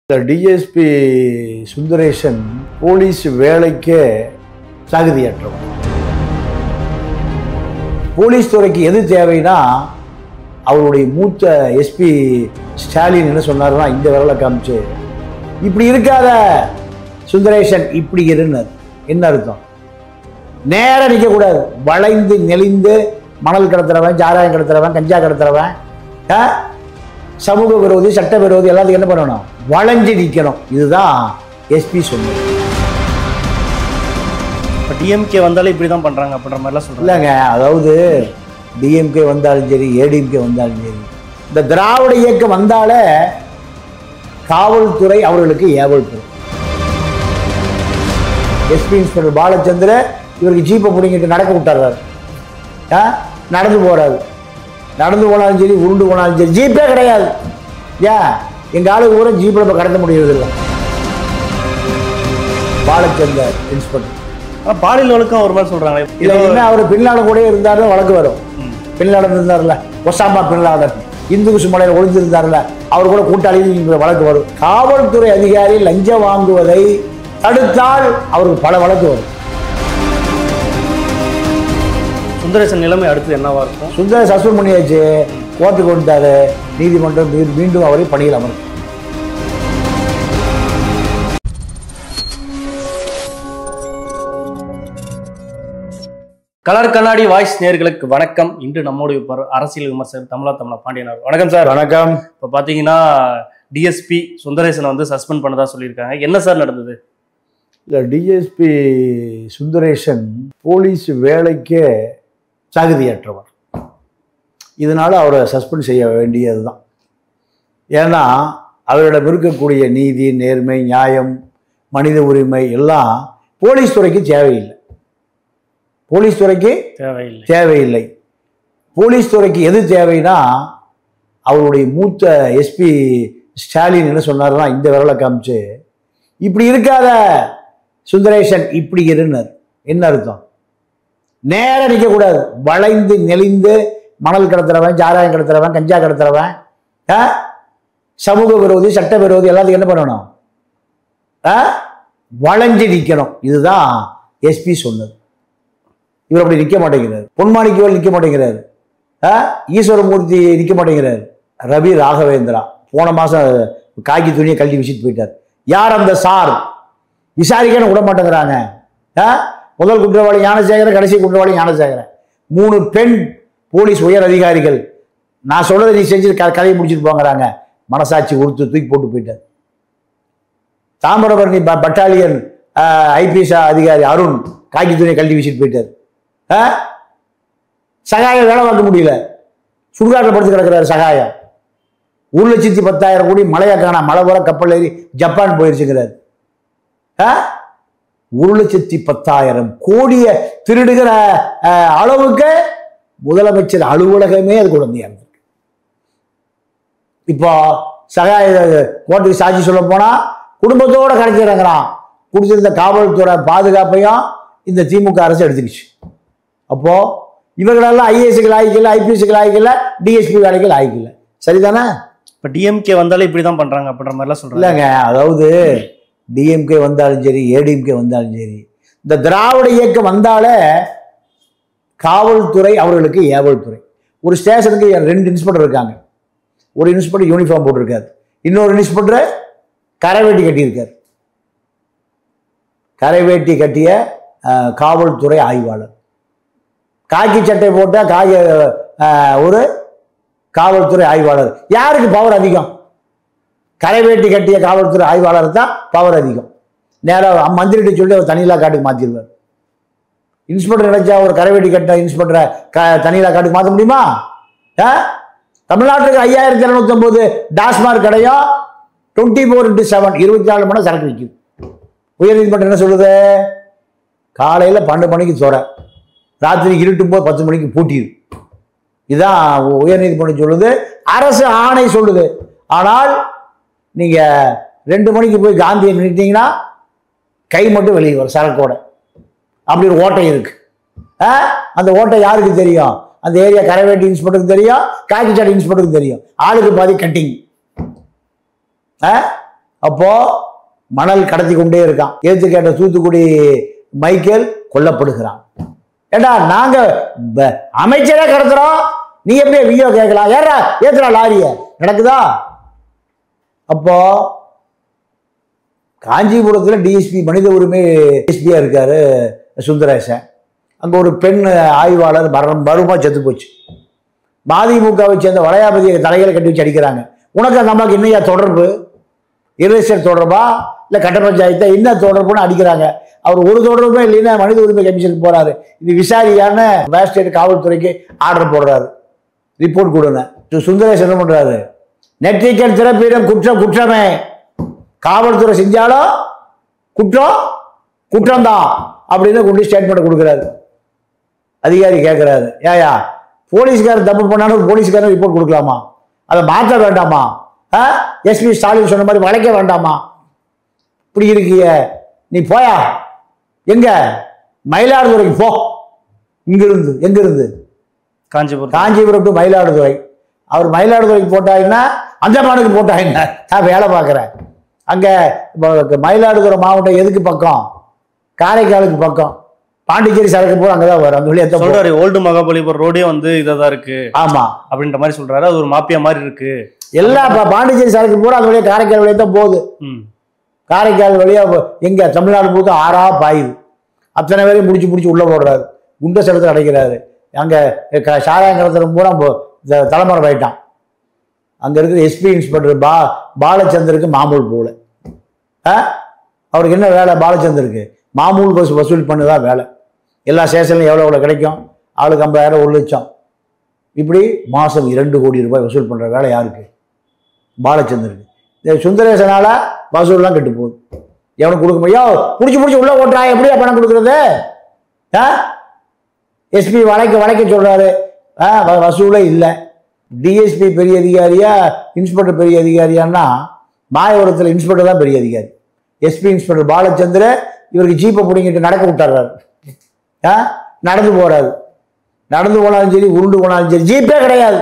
DSP Sundaresan police வேலைக்கே தகுதியற்றவர். Police துறைக்கு எது தேவைன்னா அவருடைய மூத்த எஸ்பி ஸ்டாலின் என்ன சொன்னார்னா இந்த விரலை காமிச்சு இப்படி இருக்காத சுந்தரேசன் இப்படி இருந்தார். என்ன அர்த்தம்? நேரம் நிற்கக்கூடாது, வளைந்து நெளிந்து மணல் கடத்துறவன், சாராயம் கடத்துறவன், கஞ்சா கடத்துறவன், சமூக விரோதி, சட்ட விரோதி எல்லாத்துக்கும் என்ன பண்ணணும்? வளைஞ்சு நிற்கணும். இதுதான் எஸ்பி சொன்னது. இப்போ டிஎம்கே வந்தாலும் இப்படி தான் பண்ணுறாங்க அப்படின்ற மாதிரிலாம் சொல்கிறாங்க. இல்லைங்க, அதாவது டிஎம்கே வந்தாலும் சரி, ஏடிஎம்கே வந்தாலும் சரி, இந்த திராவிட இயக்கம் வந்தாலே காவல்துறை அவர்களுக்கு ஏவல் பெறும். எஸ்பி இன்ஸ்பெக்டர் பாலச்சந்திர இவருக்கு ஜீப்பை பிடிங்கிட்டு நடக்க விட்டார். நடந்து போறாரு. நடந்து போனாலும் சரி, உருண்டு போனாலும் சரி, ஜீப்பே கிடையாது. ஏன் எங்க ஆளுக்கு கூட ஜீப்பில் இப்போ கடத்த முடியறதில்லை. பாலச்சந்தர் இன்ஸ்பெக்டர். ஆனால் பாலியல் வழக்கம் ஒரு மாதிரி சொல்கிறாங்க. இல்லை, என்ன அவர் பின்லாடன் கூட இருந்தாலும் வழக்கு வரும். பின்லாடன் இருந்தார்ல, ஒசாமா பின்லாடன், இந்து குசுமலையில் ஒளிஞ்சிருந்தார்ல, அவர் கூட கூட்டாளியில் வழக்கு வரும். காவல்துறை அதிகாரி லஞ்சம் வாங்குவதை தடுத்தால் அவருக்கு பல வழக்கு வரும். சுந்தரேசன் நிலைமை அடுத்து என்னவா இருக்கும்? சுந்தரேசன் சஸ்பெண்ட் பண்ணியாச்சு, கோர்ட்டுக்கு வந்துட்டாரு. நீதிமன்றம் மீண்டும் அவரை பணியில் அமரும். கலர் கண்ணாடி வாய்ஸ் நேயர்களுக்கு வணக்கம். இன்று நம்முடைய அரசியல் விமர்சகர் தமிழா பாண்டியன். வணக்கம் சார். வணக்கம். இப்போ பார்த்தீங்கன்னா டிஎஸ்பி சுந்தரேசனை வந்து சஸ்பெண்ட் பண்ணதா சொல்லியிருக்காங்க. என்ன சார் நடந்தது? இல்லை, டிஎஸ்பி சுந்தரேசன் போலீஸ் வேலைக்கே தகுதியற்றவர். இதனால் அவரை சஸ்பெண்ட் செய்ய வேண்டியது தான். ஏன்னா அவரிடம் இருக்கக்கூடிய நீதி, நேர்மை, நியாயம், மனித உரிமை எல்லாம் போலீஸ் துறைக்கு தேவையில்லை. போலீஸ் துறைக்கு தேவையில்லை. போலீஸ் துறைக்கு எது தேவைன்னா அவருடைய மூத்த எஸ்பி ஸ்டாலின் என்ன சொன்னார்னா இந்த விரலை காமிச்சு இப்படி இருக்காத சுந்தரேசன் இப்படி இருந்தார். என்ன அர்த்தம்? நேரம் நிற்கக்கூடாது, வளைந்து நெளிந்து மணல் கடத்துறவன், சாராயம் கடத்துறவன், கஞ்சா கடத்துறவன், சமூக விரோதி, சட்ட விரோதி எல்லாத்துக்கும் என்ன பண்ணணும்? வளைஞ்சு நிற்கணும். இதுதான் எஸ்பி சொன்னது. இவர் அப்படி நிற்க மாட்டேங்கிறார். பொன்மாணிக்கவேல் நிற்க மாட்டேங்கிறார். ஈஸ்வரமூர்த்தி நிற்க மாட்டேங்கிறார். ரவி ராகவேந்திரா போன மாதம் காக்கி துணியை கழட்டி விசிட்டு போயிட்டார். யார் அந்த சார்? விசாரிக்கன்னு விட மாட்டேங்கிறாங்க. முதல் குற்றவாளி ஞானசேகரன், கடைசி குற்றவாளி ஞானசேகரன், 3 பெண் போலீஸ் உயர் அதிகாரிகள். நான் சொல்றதை நீ செஞ்சு கதையை முடிச்சுட்டு போங்கிறாங்க. மனசாட்சி உறுத்து தூக்கி போட்டு போயிட்டார். தாமிரபரணி பட்டாலியன் ஐபிஎஸ் அதிகாரி அருண் காக்கி துணியை கழட்டி வீசிட்டு போயிட்டார். சகாயம் வேலை பார்க்க முடியல, சுடுகாட்டில் படுத்து கிடக்கிறாரு சகாயம். 1,10,000 கோடி மழையை காணா, மழை வர கப்பல் ஏறி ஜப்பான் போயிருச்சுங்கிறார். 1,10,000 கோடியை திருடுகிற அளவுக்கு முதலமைச்சர் அலுவலகமே அது குழந்தையா இருக்கு. இப்போ சகாய கோர்ட்டுக்கு சாட்சி சொல்ல போனா குடும்பத்தோட கிடைச்சிருக்கிறான். குடிச்சிருந்த காவல்துறை பாதுகாப்பையும் இந்த திமுக அரசு எடுத்துக்கிச்சு. அப்போ இவர்களெல்லாம் ஐஏஎஸ்கள் ஆகிக்கல, ஐபிஎஸ்கள் ஆகிக்கல, டிஎஸ்பி வேலைகள் ஆகிக்கல. சரிதானே? இப்போ டிஎம்கே வந்தாலும் இப்படி தான் பண்றாங்க அப்படின்ற மாதிரிலாம் சொல்றாங்க. இல்லைங்க, அதாவது டிஎம்கே வந்தாலும் சரி, ஏடிஎம்கே வந்தாலும் சரி, இந்த திராவிட இயக்கம் வந்தாலே காவல்துறை அவர்களுக்கு ஏவல் துறை. ஒரு ஸ்டேஷனுக்கு 2 இன்ஸ்பெக்டர் இருக்காங்க. ஒரு இன்ஸ்பெக்டர் யூனிஃபார்ம் போட்டிருக்காரு, இன்னொரு இன்ஸ்பெக்டர் கரைவேட்டி கட்டியிருக்கார். கரைவேட்டி கட்டிய காவல்துறை ஆய்வாளர், காக்கி சட்டை போட்ட ஒரு காவல்துறை ஆய்வாளர். யாருக்கு பவர் அதிகம்? கரைவேட்டி கட்டிய காவல்துறை ஆய்வாளர் தான் பவர் அதிகம். நேராக மந்திரிட்டு சொல்லி அவர் தனியிலா காட்டுக்கு மாற்றிடுவார். இன்ஸ்பெக்டர் நினைச்சா ஒரு கரைவேட்டி கட்ட இன்ஸ்பெக்டரை தனியிலா காட்டுக்கு மாற்ற முடியுமா? தமிழ்நாட்டுக்கு 5,750 டாஸ்மார்க் கடையும் 24/7 24 மணி சரக்கு விற்குது. உயர்நீதிமன்றம் என்ன சொல்லுது? காலையில் 12 மணிக்கு துறை, ராத்திரி இருட்டும் போது 10 மணிக்கு பூட்டிடு. இதுதான் உயர்நீதிமன்றம் சொல்லுது, அரசு ஆணை சொல்லுது. ஆனால் நீங்க 2 மணிக்கு போய் காந்தியை நின்றுட்டீங்கன்னா கை மட்டும் வெளியே வரும் சரக்கோட. அப்படி ஒரு ஓட்டை இருக்கு. அந்த ஓட்டை யாருக்கு தெரியும்? அந்த ஏரியா கரைவேட்டி இன்ஸ்பெக்டருக்கு தெரியும், காக்கிச்சாடி இன்ஸ்பெக்டருக்கு தெரியும். ஆளுக்கு பாதி கட்டிங். அப்போ மணல் கடத்தி கொண்டே இருக்கான். ஏத்து கேட்ட தூத்துக்குடி மைக்கேல் கொல்லப்படுகிறான். ஏண்டா நாங்க அமைச்சரே கடத்துறோம், நீ எப்படியே வியோ கேட்கலாம்? ஏறா ஏத்துறா லாரிய, நடக்குதா? அப்போ காஞ்சிபுரத்தில் டிஎஸ்பி மனித உரிமை டிஎஸ்பியா இருக்காரு சுந்தரேசன். அங்கே ஒரு பெண் ஆய்வாளர் மர்மமாக செத்து போச்சு. மதிமுகவை சேர்ந்த வளையாபதியை தலைகளை கட்டி வச்சு அடிக்கிறாங்க. உனக்கு அந்த அம்மாவுக்கு இன்னையா தொடர்பு? ரிலேஷன் தொடர்பா இல்லை கட்ட பஞ்சாயத்தை என்ன தொடர்புன்னு அடிக்கிறாங்க. அவர் ஒரு தொடர்புமே இல்லைன்னா மனித உரிமை கமிஷனுக்கு போறாரு. இது விசாரியான மேஜிஸ்ட்ரேட் காவல்துறைக்கு ஆர்டர் போடுறாரு, ரிப்போர்ட் கொடுங்க. சுந்தரேசன் என்ன பண்றாரு? நெற்றிக்கல் திறப்பிடம் குற்றம் குற்றமே, காவல்துறை செஞ்சாலும் குற்றம் குற்றம்தான் அப்படின்னு கொண்டு ஸ்டேட்மெண்ட் கொடுக்குறாரு. அதிகாரி கேட்கிறாரு, ஏயா போலீஸ்காரன் தப்பு பண்ணாலும் போலீஸ்காரன் ரிப்போர்ட் கொடுக்கலாமா? அதை மாற்ற வேண்டாமா? எஸ்பி ஸ்டாலின் சொன்ன மாதிரி வளைக்க வேண்டாமா? இப்படி இருக்கிய நீ போயா, எங்க மயிலாடுதுறைக்கு போ. இங்கிருந்து எங்கிருந்து? காஞ்சிபுரம் டு மயிலாடுதுறை. அவர் மயிலாடுதுறைக்கு போட்டாங்கன்னா அந்தமானுக்கு போட்டாங்க. நான் வேலை பார்க்குறேன் அங்கே. மயிலாடுதுறை மாவட்டம் எதுக்கு பக்கம்? காரைக்காலுக்கு பக்கம். பாண்டிச்சேரி சரக்கு போற அங்கதான் வரும். அந்த வழியா சொல்றாரு. ஓல்டு மகாபலிபுரம் ரோடே வந்து இதான் இருக்கு. ஆமா அப்படின்ற மாதிரி சொல்றாரு. அது ஒரு மாப்பியா மாதிரி இருக்கு. எல்லா பாண்டிச்சேரி சரக்கு போற அந்த வழியா காரைக்கால் வழியா தான் போகுது. காரைக்கால் வழியா எங்க தமிழ்நாடு போது ஆறா பாயுது. அத்தனை பேரையும் முடிச்சு உள்ள போடுறாரு, குண்ட சடத்தை அடைக்கிறாரு. அங்க சாராயங்கரத்துல பூரா தலைமுறை போயிட்டான். அங்க இருக்கிற எஸ்பி இன்ஸ்பெக்டர் பாலச்சந்தருக்கு மாமூல் போல. அவருக்கு என்ன வேலை? பாலச்சந்தருக்கு மாமூல் பஸ் வசூல் பண்ணுதான் வேலை. எல்லா ஸ்டேஷன்லையும் எவ்வளோ கிடைக்கும்? ஆளுக்கு 50,000, 1 லட்சம், இப்படி மாதம் 2 கோடி ரூபாய் வசூல் பண்ணுற வேலை யாருக்கு? பாலச்சந்தருக்கு. சுந்தரேசனால வசூல்லாம் கெட்டு போகுது. எவனுக்கு கொடுக்க முடியும்? பிடிச்சி உள்ள ஓட்டுறா, எப்படியா பணம் கொடுக்குறது? எஸ்பி வளைக்க சொல்றாரு, வசூலே இல்லை. டிஎஸ்பி பெரிய அதிகாரியா இன்ஸ்பெக்டர் பெரிய அதிகாரியான்னா மாயவரத்தில் இன்ஸ்பெக்டர் தான் பெரிய அதிகாரி. எஸ்பி இன்ஸ்பெக்டர் பாலச்சந்திர இவருக்கு ஜீப்பை பிடிங்கிட்டு நடக்க விட்டுறாரு. நடந்து போறாரு. நடந்து போனாலும் சரி, உருண்டு போனாலும் சரி, ஜீப்பே கிடையாது.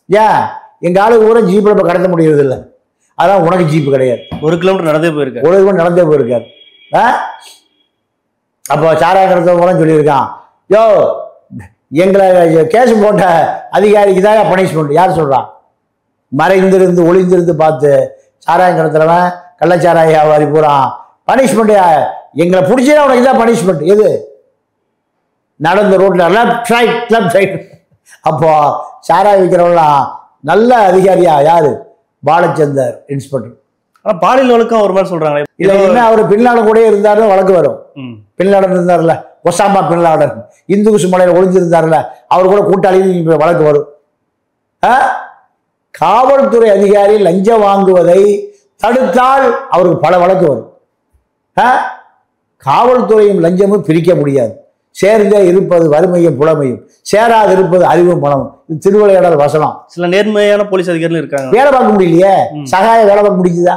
ஏன்? எங்க ஆளுக்கு கூட ஜீப்பில் இப்போ கடத்த முடியறது இல்லை. அதான் உனக்கு ஜீப்பு கிடையாது. 1 கிலோமீட்டர் நடந்தே போயிருக்காரு. 1 கிலோமீட்டர் நடந்தே போயிருக்காரு. அப்போ சாராய கடத்த கூட சொல்லியிருக்கான், யோ எங்களை கேஸ் போட்ட அதிகாரிக்கு தான் பனிஷ்மெண்ட். யார் சொல்றான்? மறைந்திருந்து ஒளிந்திருந்து பார்த்து சாராயம் கடத்துறவன் கள்ளச்சாராய வியாபாரி பூரா பனிஷ்மெண்ட். எங்களை பிடிச்சா உனக்கு தான் பனிஷ்மெண்ட். எது? நடந்த ரோட்ல லெஃப்ட் ரைட். அப்போ சாராய விற்கிறவங்களாம் நல்ல அதிகாரியா யாரு? பாலச்சந்தர் இன்ஸ்பெக்டர். ஆனா பாலியல் வழக்கம் ஒரு மாதிரி சொல்றாங்க. இல்ல என்ன, அவர் பின்லாடன் கூட இருந்தாருன்னு வழக்கு வரும். பின்லாடன் இருந்தார்ல, ஒசாமா பின்லாடன், இந்து குசு மலையில ஒளிஞ்சிருந்தார்ல, அவர் கூட கூட்டாளியும் வழக்கு வரும். காவல்துறை அதிகாரி லஞ்சம் வாங்குவதை தடுத்தால் அவருக்கு பல வழக்கு வரும். காவல்துறையும் லஞ்சமும் பிரிக்க முடியாது. சேர்ந்தே இருப்பது வறுமையும் புலமையும், சேராது இருப்பது அறிவும் பணமும். இது திருவிளையாடல் வசனம். சில நேர்மையான போலீஸ் அதிகாரிகள் இருக்காங்க. வேலை பார்க்க முடியலையே. சகாய வேலை பார்க்க முடிஞ்சுதா?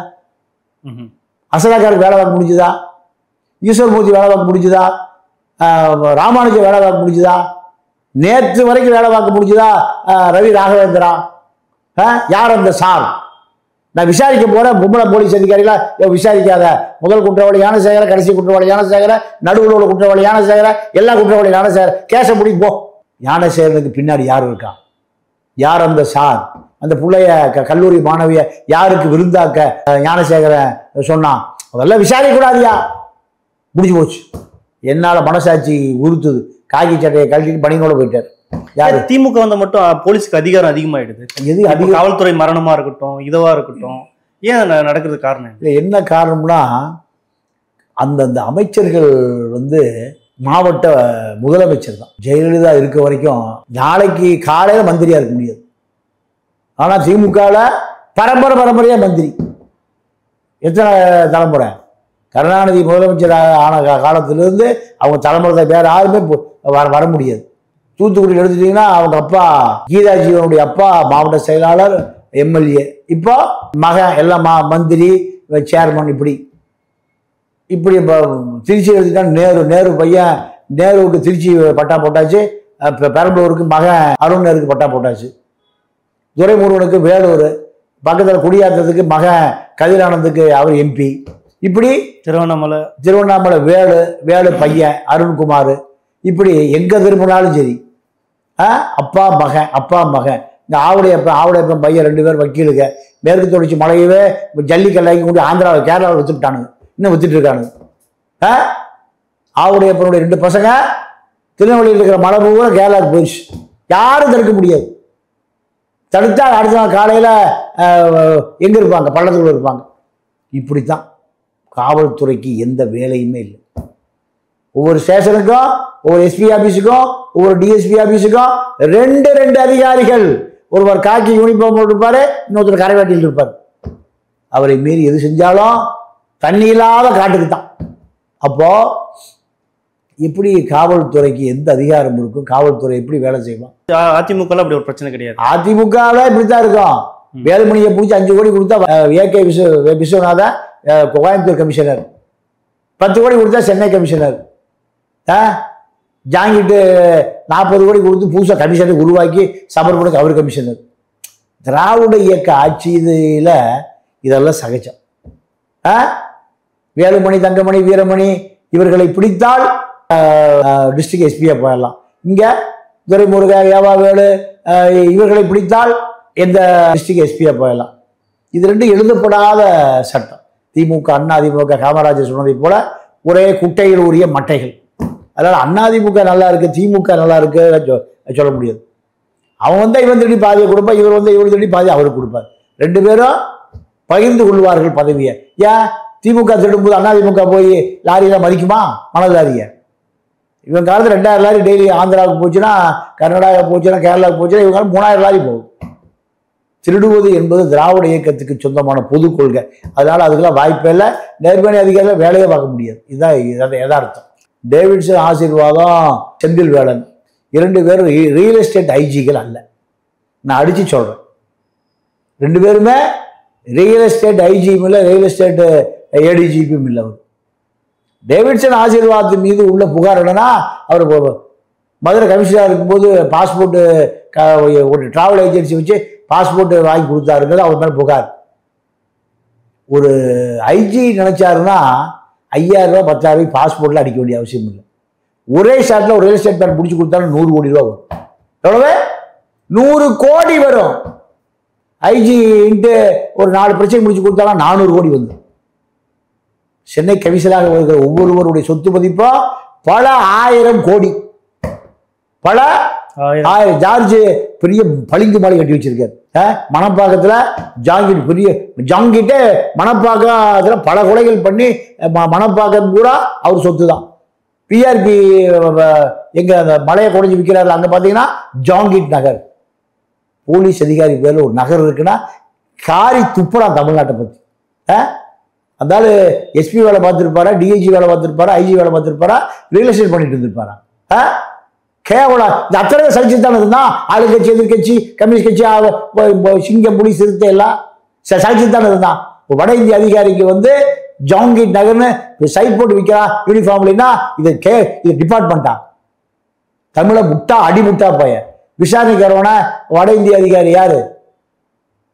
அசலாக்காருக்கு வேலை பார்க்க முடிஞ்சுதா? ஈஸ்வர்மூர்த்தி வேலை பார்க்க முடிஞ்சுதா? ராமானுஜ வேலை பார்க்க முடிஞ்சுதா? நேற்று வரைக்கும் வேலை பார்க்க முடிஞ்சுதா? ரவி ராகவேந்திரா யார் அந்த சார்? நான் விசாரிக்க போறேன். பொம்பளை போலீஸ் அதிகாரிகளா விசாரிக்காத. முதல் குற்றவாளி ஞானசேகர, கடைசி குற்றவாளி ஞானசேகர, நடுவில் உள்ள குற்றவாளி ஞானசேகர, எல்லா குற்றவாளி ஞானசேகர. கேச பிடிக்கும் போ. ஞானசேகரனுக்கு பின்னாடி யார் இருக்கான்? யார் அந்த சார்? அந்த பிள்ளைய கல்லூரி மாணவிய யாருக்கு விருந்தாக்க ஞானசேகரன் சொன்னான்? அதெல்லாம் விசாரிக்க கூடாதியா? முடிஞ்சு போச்சு. என்னால மனசாட்சி உறுத்துது. காக்கி சட்டையை கழட்டிட்டு பணியோட போயிட்டாரு. யாரு? திமுக வந்த மட்டும் போலீஸ்க்கு அதிகாரம் அதிகமாயிடுது. எது அதிக? காவல்துறை மரணமா இருக்கட்டும், இதுவா இருக்கட்டும், ஏன் நடக்கிறது காரணம்? என்ன காரணம்னா, அந்தந்த அமைச்சர்கள் மாவட்ட முதலமைச்சர் தான். ஜெயலலிதா இருக்க வரைக்கும் நாளைக்கு காலையில மந்திரியா இருக்க முடியாது. ஆனா திமுகல பரம்பரையா மந்திரி. எத்தனை தலைமுறை? கருணாநிதி முதலமைச்சர் ஆன காலத்திலிருந்து அவங்க தலைமுறை வேற யாருமே வர முடியாது. தூத்துக்குடி எடுத்துட்டீங்கன்னா அவங்க அப்பா கீதாஜீவனுடைய அப்பா மாவட்ட செயலாளர், எம்எல்ஏ, இப்போ மகன் எல்லாம் மந்திரி, சேர்மன். இப்படி திருச்சி எடுத்துக்கிட்டா நேரு பையன் நேருவுக்கு திருச்சி பட்டா போட்டாச்சு. பெரம்பலூருக்கு மகன் அருணருக்கு பட்டா போட்டாச்சு. துரைமுருகனுக்கு வேலூர், பக்கத்தில் குடியாத்தத்துக்கு மகன் கதிரானந்துக்கு அவர் எம்பி. இப்படி திருவண்ணாமலை வேலு பையன் அருண்குமார், இப்படி எங்கே திரும்பினாலும் சரி அப்பா மகன். இந்த ஆவுடையப்பன் பையன் 2 பேர் வக்கீலுங்க. மேற்கு தொடர்ச்சி மலையவே ஜல்லிக்கல்லாக்கி கொண்டு ஆந்திராவில் கேரளாவில் வித்துட்டானுங்க, இன்னும் வித்துட்டு இருக்கானுங்க. ஆவுடையப்பனுடைய 2 பசங்க திருநெல்வேலியில் இருக்கிற மலை பூரா கேரளாவுக்கு போயிடுச்சு. யாரும் தடுக்க முடியாது. தடுத்தா அடுத்த நாள் காலையில் எங்கே இருப்பாங்க? பள்ளத்தில் இருப்பாங்க. இப்படித்தான் காவல்துறைக்கு எந்த வேலையுமே இல்லை. ஒவ்வொரு ஸ்டேஷனுக்கும், ஒவ்வொரு எஸ்பி ஆஃபீஸுக்கும், ஒவ்வொரு டிஎஸ்பி ஆஃபீஸுக்கும் 2 அதிகாரிகள். ஒருவர் காக்கி யூனிஃபார்ம் போட்டிருப்பாரு, இன்னொருத்தர் கரைவேட்டியில் இருப்பார். அவரை மீறி எது செஞ்சாலும் தண்ணி இல்லாத காட்டுக்கு தான். அப்போ எப்படி காவல்துறைக்கு எந்த அதிகாரம் இருக்கும்? காவல்துறை எப்படி வேலை செய்வோம்? அதிமுக அப்படி ஒரு பிரச்சனை கிடையாது. அதிமுகவே இப்படித்தான் இருக்கும். வேலுமணியை பிடிச்சி 5 கோடி கொடுத்தா ஏகே விஸ்வநாதன் கோயம்புத்தூர் கமிஷனர், 10 கோடி கொடுத்தா சென்னை கமிஷனர், ஜாங்கிட்டு 40 கோடி கொடுத்து புதுசாக கமிஷனை உருவாக்கி சபர்பனுக்கு அவர் கமிஷனர். திராவிட இயக்க ஆட்சி இதில் இதெல்லாம் சகஜம். வேலுமணி, தங்கமணி, வீரமணி இவர்களை பிடித்தால் டிஸ்ட்ரிக்ட் எஸ்பியாக போயிடலாம். இங்கே துரைமுருகா, ஏவாவேலு இவர்களை பிடித்தால் எந்த டிஸ்ட்ரிக்ட் எஸ்பியாக போயிடலாம். இது 2 எழுதப்படாத சட்டம். திமுக, அதிமுக, காமராஜர் சொன்னதை போல ஒரே குட்டையில் உரிய மட்டைகள். அதனால் அதிமுக நல்லா இருக்கு, திமுக நல்லா இருக்கு சொல்ல முடியாது. அவன் இவன் தேடி பாதியை கொடுப்பான், இவர் தேடி பாதியை அவருக்கு கொடுப்பார். 2 பேரும் பகிர்ந்து கொள்வார்கள் பதவியை. ஏன் திமுக திருடும்போது அதிமுக போய் லாரியெல்லாம் மதிக்குமா? மணல் லாரிய இவன் காலத்தில் 2000 லாரி டெய்லி ஆந்திராவுக்கு போச்சுன்னா, கர்நாடகா போச்சுன்னா, கேரளாவுக்கு போச்சுன்னா, இவங்க 3000 லாரி போகும். திருடுவது என்பது திராவிட இயக்கத்துக்கு சொந்தமான பொது கொள்கை. அதனால அதுக்கெல்லாம் வாய்ப்பே இல்லை. நேர்மையான அதிகாரிகள் வேலையே பார்க்க முடியாது. இதுதான் யதார்த்தம். டேவிட்சன் ஆசீர்வாதம், செந்தில் வேலன் 2 பேரும் ரியல் எஸ்டேட் ஐஜிகள் அல்ல. நான் அடிச்சு சொல்றேன். 2 பேருமே ரியல் எஸ்டேட் ஐஜியும் இல்லை, ரியல் எஸ்டேட் ஏடிஜிபியும் இல்லை. அவர் டேவிட்சன் ஆசீர்வாதத்தின் மீது உள்ள புகார் என்னன்னா, அவர் மதுரை கமிஷனராக இருக்கும்போது பாஸ்போர்ட்டு ஒரு டிராவல் ஏஜென்சி வச்சு பாஸ்போர்ட் வாங்கி கொடுத்தாருங்கிறது அவர் மேலே புகார். ஒரு ஐஜி நினைச்சாருன்னா 5000 ரூபா 10,000 ரூபாய் பாஸ்போர்ட்ல அடிக்க வேண்டிய அவசியம் இல்லை. ஒரே ஷாட்ல ஒரு ரியல் எஸ்டேட் பேங்க் பிடிச்சி கொடுத்தாலும் 100 கோடி ரூபா வரும். எவ்வளவு? 100 கோடி வரும். ஐஜி ஒரு 4 பிரச்சனை முடிச்சு கொடுத்தாலும் 400 கோடி வந்து. சென்னை கமிஷனராக வருகிற ஒவ்வொருவருடைய சொத்து மதிப்போ பல 1000 கோடி, பல 1000. ஜார்ஜ் பெரிய பளிங்கு மாலை கட்டி வச்சிருக்காரு மணப்பாக்கத்துல. ஜாங்கிட்டு மணப்பாக்கத்துல பல கொலைகள் பண்ணி மணப்பாக்கம் கூட அவர் சொத்து தான். பிஆர்பி எங்க அந்த மலையை குறைஞ்சி விற்கிறாரு, அங்க பாத்தீங்கன்னா ஜாங்கிட் நகர். போலீஸ் அதிகாரி பேர்ல ஒரு நகர் இருக்குன்னா காரி துப்புறான் தமிழ்நாட்டை பத்தி. அதாவது எஸ்பி வேலை பார்த்துருப்பாரா, டிஐஜி வேலை பார்த்துருப்பாரா, ஐஜி வேலை பார்த்துருப்பாரா, ரியல் எஸ்டேட் பண்ணிட்டு இருந்திருப்பாரா? கேவலம். இந்த அத்தனை சலிச்சு தானே இருந்தா ஆளுங்கட்சி, எதிர்கட்சி, கம்யூனிஸ்ட் கட்சி, சிங்கம், புலி, சிறுத்தை எல்லாம் சலிச்சு தானே இருந்தான். வட இந்திய அதிகாரிக்கு ஜாங்கிட் நகர்னு சைட் போட்டு விற்கிறான் யூனிஃபார்ம்லன்னா இது டிபார்ட்மெண்டா? தமிழை முட்டா அடிமுட்டா போய விசாரணைக்காரவன வட இந்திய அதிகாரி யாரு?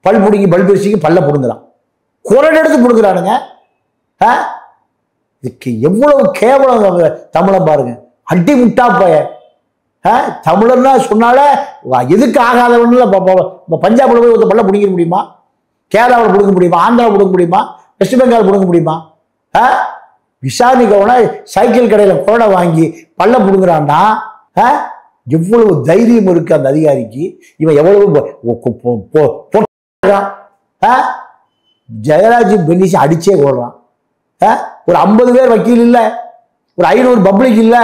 பல் பிடிங்கி பல் பிரிச்சிக்கு பல்ல புடுங்குறான், குரல் எடுத்து புடுங்குறானுங்க. இதுக்கு எவ்வளவு கேவலம் தமிழன் பாருங்க. அடி முட்டா போய தமிழர்னா சொன்னாலே எதுக்கு ஆகாதவன்னு பஞ்சாப்ல போய் ஒரு பல்ல பிடிக்க முடியுமா? கேரளாவில் பிடுங்க முடியுமா? ஆந்திராவில் பிடுங்க முடியுமா? வெஸ்ட் பெங்கால் பிடுங்க முடியுமா? விசாரணைக்கவன சைக்கிள் கடையில் குரடை வாங்கி பல்ல பிடுங்குறான்னா எவ்வளவு தைரியம் இருக்கு அந்த அதிகாரிக்கு. இவன் எவ்வளவு ஜெயராஜ் பென்னிஸ் அடிச்சே ஓடுறான். ஒரு 50 பேர் வக்கீல் இல்லை, ஒரு 500 பப்ளிக் இல்லை.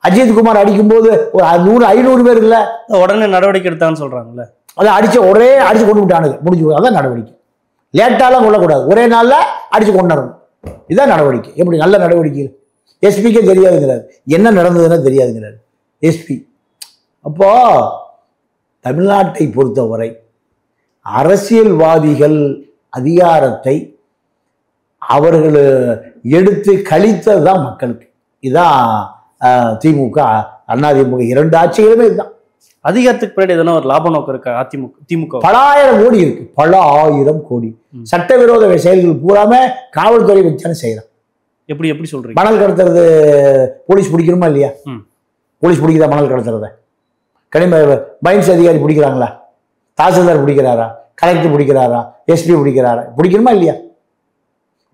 அஜித் குமார் அடிக்கும் போது ஒரு 100-500 பேர் இல்லை. உடனே நடவடிக்கை எடுத்தான்னு சொல்றாங்கல்ல. அதை அடிச்சு கொண்டு விட்டானுங்க, முடிஞ்சு. அதான் நடவடிக்கை. லேட்டாலாம் கொள்ளக்கூடாது, ஒரே நாள்ல அடிச்சு கொண்டாடணும். இதுதான் நடவடிக்கை. எப்படி நல்ல நடவடிக்கை? எஸ்பிக்கே தெரியாதுங்கிறாரு, என்ன நடந்ததுன்னா தெரியாதுங்கிறாரு எஸ்பி. அப்போ தமிழ்நாட்டை பொறுத்தவரை அரசியல்வாதிகள் அதிகாரத்தை அவர்கள் எடுத்து கழித்தது தான் மக்களுக்கு. இதுதான் திமுக, அதிமுக 2 ஆட்சிகளுமே இதுதான். அதிகாரத்துக்கு பின்னாடி எதனா ஒரு லாப நோக்கம் இருக்கா திமுக? பல ஆயிரம் கோடி இருக்கு, பல ஆயிரம் கோடி. சட்டவிரோத செயல்கள் பூராம காவல்துறை வச்சானு செய்யறான். எப்படி எப்படி சொல்றீங்க? மணல் கடத்துறது போலீஸ் பிடிக்கணுமா இல்லையா? போலீஸ் பிடிக்குதா மணல் கடத்துறத? மைன்ஸ் அதிகாரி பிடிக்கிறாங்களா? தாசில்தார் பிடிக்கிறாரா? கலெக்டர் பிடிக்கிறாரா? எஸ்பி பிடிக்கிறாரா? பிடிக்கணுமா இல்லையா?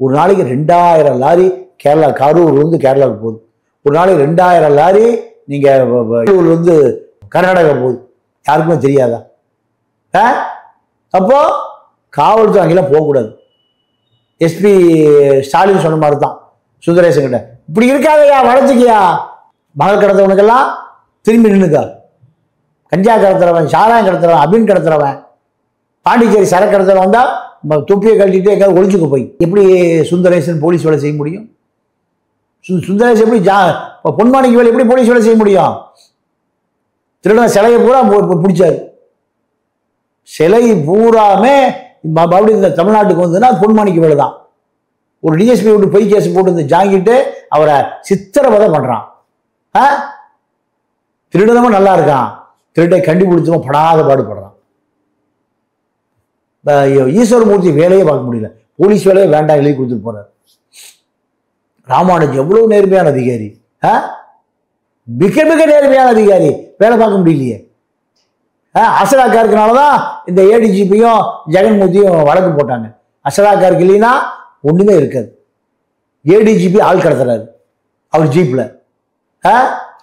ஒரு நாளைக்கு 2000 லாரி கேரளா, கரூர் வந்து கேரளாவுக்கு போகுது. ஒரு நாளைக்கு 2000 லாரி நீங்க வந்து கர்நாடகா போகுது. யாருக்குமே தெரியாதா? அப்போ காவல்துறை அங்கெல்லாம் போகக்கூடாது. எஸ்பி ஸ்டாலின் சொன்ன மாதிரி தான் சுந்தரேசன் கிட்ட, இப்படி இருக்காதையா, வளர்ச்சிக்கியா, மணல் கடத்தவனுக்கெல்லாம் திரும்பி நின்னுக்கா. கஞ்சா கடத்துறவன், சாராயம் கடத்துறவன், அபின் கடத்துறவன், பாண்டிச்சேரி சரக்கு கடத்துறவன் வந்தா தொப்பியை கழட்டிட்டு எங்கேயாவது ஒழிச்சுக்க போய் எப்படி சுந்தரேசன் போலீஸ் வேலை செய்ய முடியும்? சுந்தரேசன் எப்படி பொன்மாணிக்கு வேலை எப்படி போலீஸ் வேலை செய்ய முடியும்? திருடன் சிலையை பூரா பிடிச்சாரு. சிலை பூராமே அப்படி இந்த தமிழ்நாட்டுக்கு வந்ததுன்னா பொன்மாணிக்கு வேலை தான். ஒரு டிஎஸ்பி விட்டு பொய் கேஸ் போட்டு இந்த ஜாங்கிட்டு அவரை சித்திரவதை பண்றான். திருடனமும் நல்லா இருக்கான், திருட்டை கண்டுபிடிச்சவன் படாத பாடுபடுறான். ஈஸ்வரமூர்த்தி வேலையே பார்க்க முடியல, போலீஸ் வேலையே வேண்டாம் எழுதி கொடுத்துட்டு போறாரு. ராமானுஜ் எவ்வளவு நேர்மையான அதிகாரி, மிக மிக நேர்மையான அதிகாரி, வேலை பார்க்க முடியலையே. அசலாக்கா இருக்கனாலதான் இந்த ஏடிஜிபியும் ஜெகன்மூர்த்தியும் வழக்கு போட்டாங்க. அசலாக்காருக்கு இல்லைன்னா ஒண்ணுமே இருக்காது. ஏடிஜிபி ஆள் கடத்துறாரு அவர் ஜீப்ல.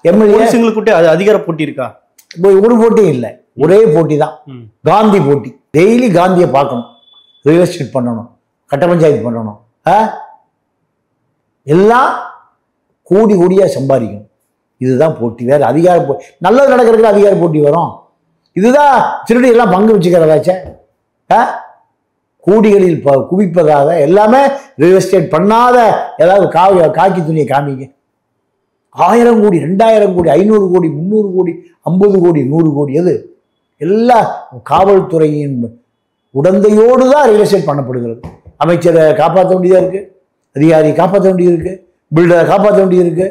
எம்எல்ஏ அதிகார போட்டி இருக்கா? ஒரு போட்டியும் இல்லை, ஒரே போட்டி தான், காந்தி போட்டி. டெய்லி காந்தியை பார்க்கணும், ரியல் எஸ்டேட் பண்ணணும், கட்ட பஞ்சாயத்து பண்ணணும், எல்லாம் கோடி கோடியா சம்பாதிக்கணும். இதுதான் போட்டி. வேற அதிகார போட்டி நல்லது நடக்கிறதுக்கு அதிகார போட்டி வரும். இதுதான் திருடி எல்லாம் பங்கு வச்சுக்கிறதாச்சே. கோடிகளில் குவிப்பதாக எல்லாமே ரியல் எஸ்டேட் பண்ணாத ஏதாவது காக்கி துணியை காமிங்க. 1000 கோடி, 2000 கோடி, 500 கோடி, 300 கோடி, 50 கோடி, 100 கோடி, எது எல்லா காவல்துறையின் உடந்தையோடு தான் ரியல் எஸ்டேட் பண்ணப்படுகிறது. அமைச்சரை காப்பாற்ற வேண்டியதா இருக்கு, அதிகாரி காப்பாற்ற வேண்டியது இருக்கு, பில்டரை காப்பாற்ற வேண்டியது இருக்கு.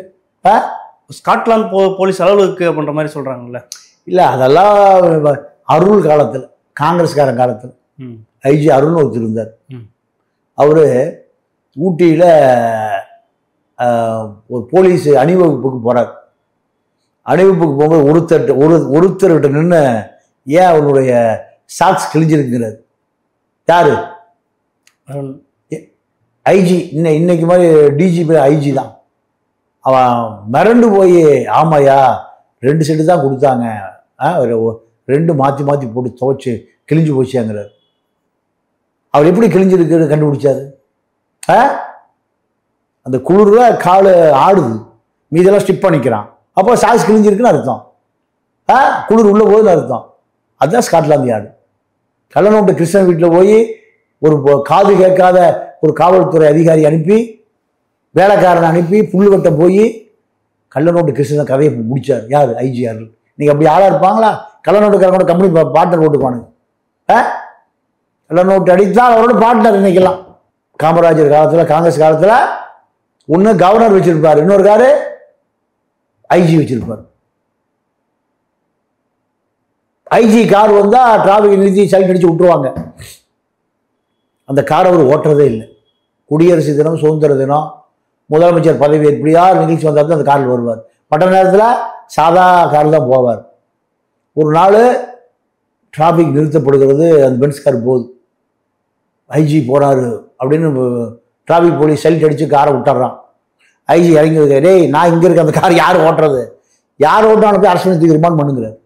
ஸ்காட்லாந்து போலீஸ் அளவுக்கு அப்படின்ற மாதிரி சொல்றாங்கல்ல. இல்ல, அதெல்லாம் அருள் காலத்துல, காங்கிரஸ்காரன் காலத்துல ஐஜி அருள்னு ஒருத்தர் இருந்தார். அவரு ஊட்டியில ஒரு போலீஸ் அணிவகுப்புக்கு போறார். அணிவகுப்புக்கு போகும்போது ஒருத்தர்கிட்ட நின்று, ஏன் அவனுடைய சாக்ஸ் கிழிஞ்சிருக்கிறார். யாரு? ஐஜி. இன்னைக்கு மாதிரி டிஜிபி ஐஜி தான். அவன் மிரண்டு போய், ஆமாயா 2 செட்டு தான் கொடுத்தாங்க, 2 மாற்றி மாற்றி போட்டு துவைச்சு கிழிஞ்சு போச்சாங்கிறார். அவர் எப்படி கிழிஞ்சிருக்கு கண்டுபிடிச்சாரு? அந்த குளிர்ல காலு ஆடுது, மீதெல்லாம் ஸ்டிப் பண்ணிக்கிறான். அப்போ சாக்ஸ் கிழிஞ்சிருக்குன்னு அர்த்தம், குளிர் உள்ள போகுதுன்னு அர்த்தம். அதுதான் ஸ்காட்லாந்து யார்டு. கள்ளநோட்டு கிருஷ்ணன் வீட்டில் போய் ஒரு காது கேட்காத ஒரு காவல்துறை அதிகாரி அனுப்பி, வேலைக்காரனை அனுப்பி புல்லு வெட்ட போய் கள்ளநோட்டு கிருஷ்ணன் கதையை முடிச்சார். யார்? ஐஜிஆர். நீங்க அப்படி ஆளா இருப்பாங்களா? கள்ளநோட்டுக்காரனோட கம்பெனி பார்ட்னர் போட்டுக்குவானுங்க. கள்ளநோட்டு அடித்தால் அவரோட பார்ட்னர். இன்னைக்கெல்லாம் காமராஜர் காலத்துல, காங்கிரஸ் காலத்துல ஒண்ணு கவர்னர் வச்சிருப்பாரு, இன்னொரு காரு ஐஜி வச்சிருப்பாரு. ஐஜி கார் வந்தா டிராபிக் நிறுத்தி சைட் அடிச்சு விட்டுருவாங்க. அந்த காரை அவர் ஓட்டுறதே இல்லை. குடியரசு தினம், சுதந்திர தினம், முதலமைச்சர் பதவி எப்படியா நிகழ்ச்சி வந்தால் தான் அந்த காரில் வருவார். மற்ற நேரத்தில் சாதா காரில் தான் போவார். ஒரு நாள் டிராபிக் நிறுத்தப்படுகிறது, அந்த பென்ஸ் கார் போகுது. ஐஜி போறாரு அப்படின்னு டிராபிக் போலீஸ் சைட் அடிச்சு காரை விட்டுறான். ஐஜி இறங்கி இருக்க, டேய் நான் இங்கே இருக்க, அந்த கார் யார் ஓட்டுறது, யார் ஓட்டானு போய் அரசு தூக்கி ரிமாண்ட் பண்ணுங்கிறார்.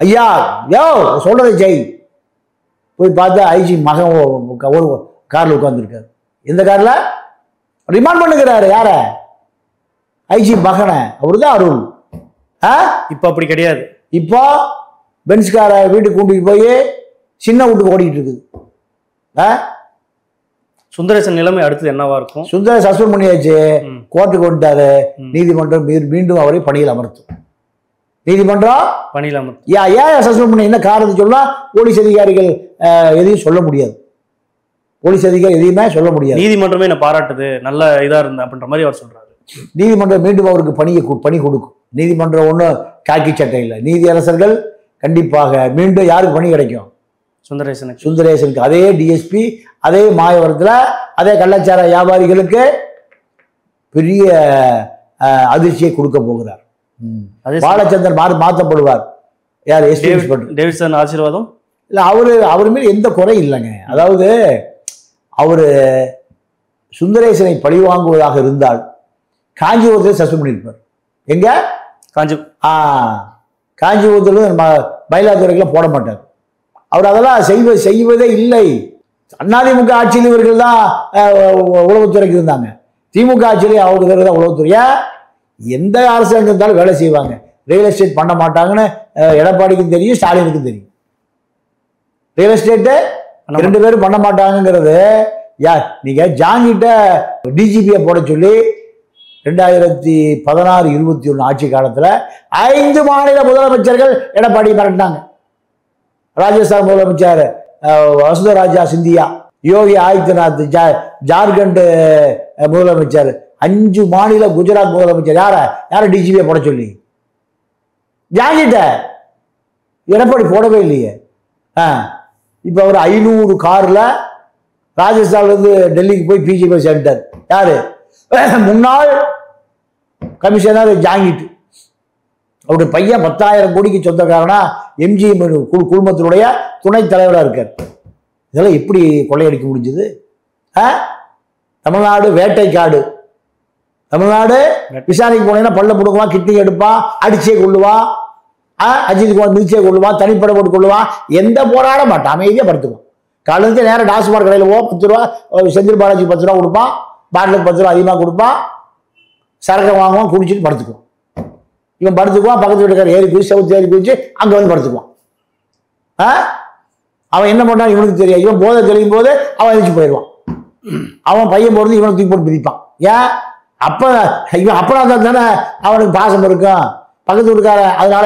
ஐயா யோ சொல்றதை ஜெய். போய் பார்த்தா ஐஜி மகன் ஒரு காரில் உட்காந்துருக்காரு. எந்த காரில்? ரிமாண்ட் பண்ணுகிறாரு. யார? ஐஜி மகனை. அவரு தான் அருள். இப்போ அப்படி கிடையாது. இப்போ பென்ஸ்கார வீட்டுக்கு கூட்டிட்டு போய் சின்ன வீட்டுக்கு ஓடிட்டு இருக்குது. சுந்தரேசன் நிலைமை அடுத்தது என்னவா இருக்கும்? சுந்தரேசன் சஸ்பெண்ட் பண்ணியாச்சு, கோர்ட்டுக்கு வந்துட்டாரு. நீதிமன்றம் மீண்டும் அவரை பணியில் அமர்த்தும். நீதிமன்றம் பணியில் அமர்த்தும். ஏன் சஸ்பெண்ட் பண்ணி என்ன காரணத்தை சொல்லலாம்? போலீஸ் அதிகாரிகள் எதையும் சொல்ல முடியாது. போலீஸ் அதிகாரி எதையுமே சொல்ல முடியாது. நீதிமன்றமே என்ன பாராட்டுது, நல்ல இதா இருந்த அப்படின்ற மாதிரி அவர் சொல்றாரு. நீதிமன்றம் மீண்டும் அவருக்கு பணி கொடுக்கும். நீதிமன்றம் ஒன்றும் காக்கி சட்டை இல்லை. நீதியரசர்கள் கண்டிப்பாக மீண்டும் யாருக்கு பணி கிடைக்கும்? சுந்தரேசனுக்கு. சுந்தரேசனுக்கு. அதே டிஎஸ்பி, அதே மாயவரத்தில் அதே கள்ளச்சார வியாபாரிகளுக்கு பெரிய அதிர்ச்சியை கொடுக்க போகிறார். பாலச்சந்தர் மாற்றப்படுவார். யார்? டேவிட்சன் ஆசீர்வாதம் இல்லை, அவர் மேல் எந்த குறை இல்லைங்க. அதாவது அவர் சுந்தரேசனை பழிவாங்குவதாக இருந்தால் காஞ்சிபுரத்தில் சஸ்பெண்ட் பண்ணியிருப்பார். எங்க? காஞ்சிபுரத்தில் மயிலாடுதுறைக்கெல்லாம் போட மாட்டார். அவர் அதெல்லாம் செய்வதே இல்லை. அதிமுக ஆட்சியில் இவர்கள் தான் உளவுத்துறைக்கு இருந்தாங்க. திமுக ஆட்சியிலே அவருக்கு தான் உளவுத்துறையா. எந்த அரசாங்கம் இருந்தாலும் வேலை செய்வாங்க. ரியல் எஸ்டேட் பண்ண மாட்டாங்கன்னு எடப்பாடிக்கும் தெரியும், ஸ்டாலினுக்கும் தெரியும். ரியல் எஸ்டேட்டு 2 பேரும் பண்ண மாட்டாங்கிறது யார்? நீங்க ஜாங்கிட்ட டிஜிபியை போட சொல்லி 2016-21 ஆட்சி காலத்துல 5 மாநில முதலமைச்சர்கள் எடப்பாடி மிரட்டினாங்க. ராஜஸ்தான் முதலமைச்சர் வசுந்தராஜா சிந்தியா, யோகி ஆதித்யநாத் ஜார்க்கண்ட் முதலமைச்சர், 5 மாநில குஜராத் முதலமைச்சர் யார டிஜிபியை போட சொல்லி ஜாங்கிட்ட எடப்பாடி போடவே இல்லையே. இப்போ அவர் 500 கார்ல ராஜஸ்தான்ல இருந்து டெல்லிக்கு போய் பிஜேபி சேர்ந்தார். யாரு? முன்னாள் கமிஷனர் ஜாங்கிட். அவருடைய பையன் 10,000 கோடிக்கு சொந்தக்காரனா எம்ஜி குழுமத்தினுடைய துணைத் தலைவராக இருக்கார். இதெல்லாம் எப்படி கொள்ளையடிக்க முடிஞ்சது? தமிழ்நாடு வேட்டைக்காடு. தமிழ்நாடு விசாரணைக்கு போனீங்கன்னா பல்ல புடுங்குவான், கிட்னி எடுப்பான், அடிச்சே கொள்ளுவான், அஜித் குமார் மிதிச்சே கொள்ளுவான், தனிப்படை போட்டு கொள்ளுவான். எந்த போராட மாட்டான், அமைதியாக படுத்துக்குவான். காலையில நேரம் டாஸ்மாக் கடையில் 10 ரூபா, செந்தில் பாலாஜி 10 ரூபா கொடுப்பான், பாட்டிலுக்கு 10 ரூபா அதிகமாக கொடுப்பான், சரக்கு வாங்குவான், குடிச்சிட்டு படுத்துக்குவான். இவன் படுத்துக்குவான், பக்கத்து வீட்டுக்கார ஏறி குதிச்சு செவத்து ஏறி குதிச்சு அங்கே வந்து படுத்துக்குவான். அவன் என்ன பண்ணான் இவனுக்கு தெரியாது. இவன் போதை தெளியும் போது அவன் எழுச்சி போயிடுவான். அவன் பையன் போகிறது இவனை தூக்கி போட்டு மிதிப்பான். ஏன்? அப்போ இவன் அப்பனா தான் தானே அவனுக்கு பாசம் இருக்கும், பக்கத்து வீட்டுக்கார, அதனால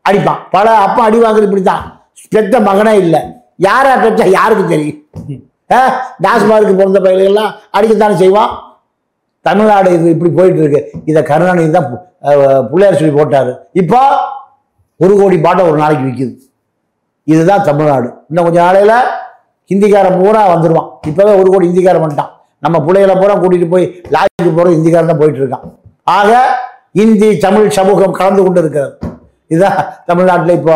அடிப்பான். பல அப்பா அடி வாங்குறது இப்படித்தான். பெத்த மகனே இல்லை, யாரா பெற்ற யாருக்கு தெரியும்? டாஸ்மார்க்கு பிறந்த பயிர்கள்லாம் அடிக்கத்தானே செய்வான். தமிழ்நாடு இது இப்படி போயிட்டு இருக்கு. இதை கருணாநிதி தான் பிள்ளையார் சொல்லி போட்டாரு. இப்போ 1 கோடி பாட்டை ஒரு நாளைக்கு விற்குது. இதுதான் தமிழ்நாடு. இன்னும் கொஞ்சம் நாளையில ஹிந்திக்காரன் பூரா வந்துடுவான். இப்போவே 1 கோடி ஹிந்திக்காரன் வந்துட்டான். நம்ம பிள்ளைகளை பூரா கூட்டிட்டு போய் லாஜிக்கு போகிற ஹிந்திக்காரன் தான் போயிட்டு இருக்கான். ஆக இந்தி தமிழ் சமூகம் கலந்து கொண்டு இருக்கிறது. இதுதான் தமிழ்நாட்டில் இப்போ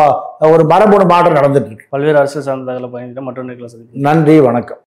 ஒரு மரபணு மாற்றம் நடந்துட்டு இருக்கு. பல்வேறு அரசியல் சார்ந்த தகவலை பயணிக்கிற மற்றொரு. நன்றி, வணக்கம்.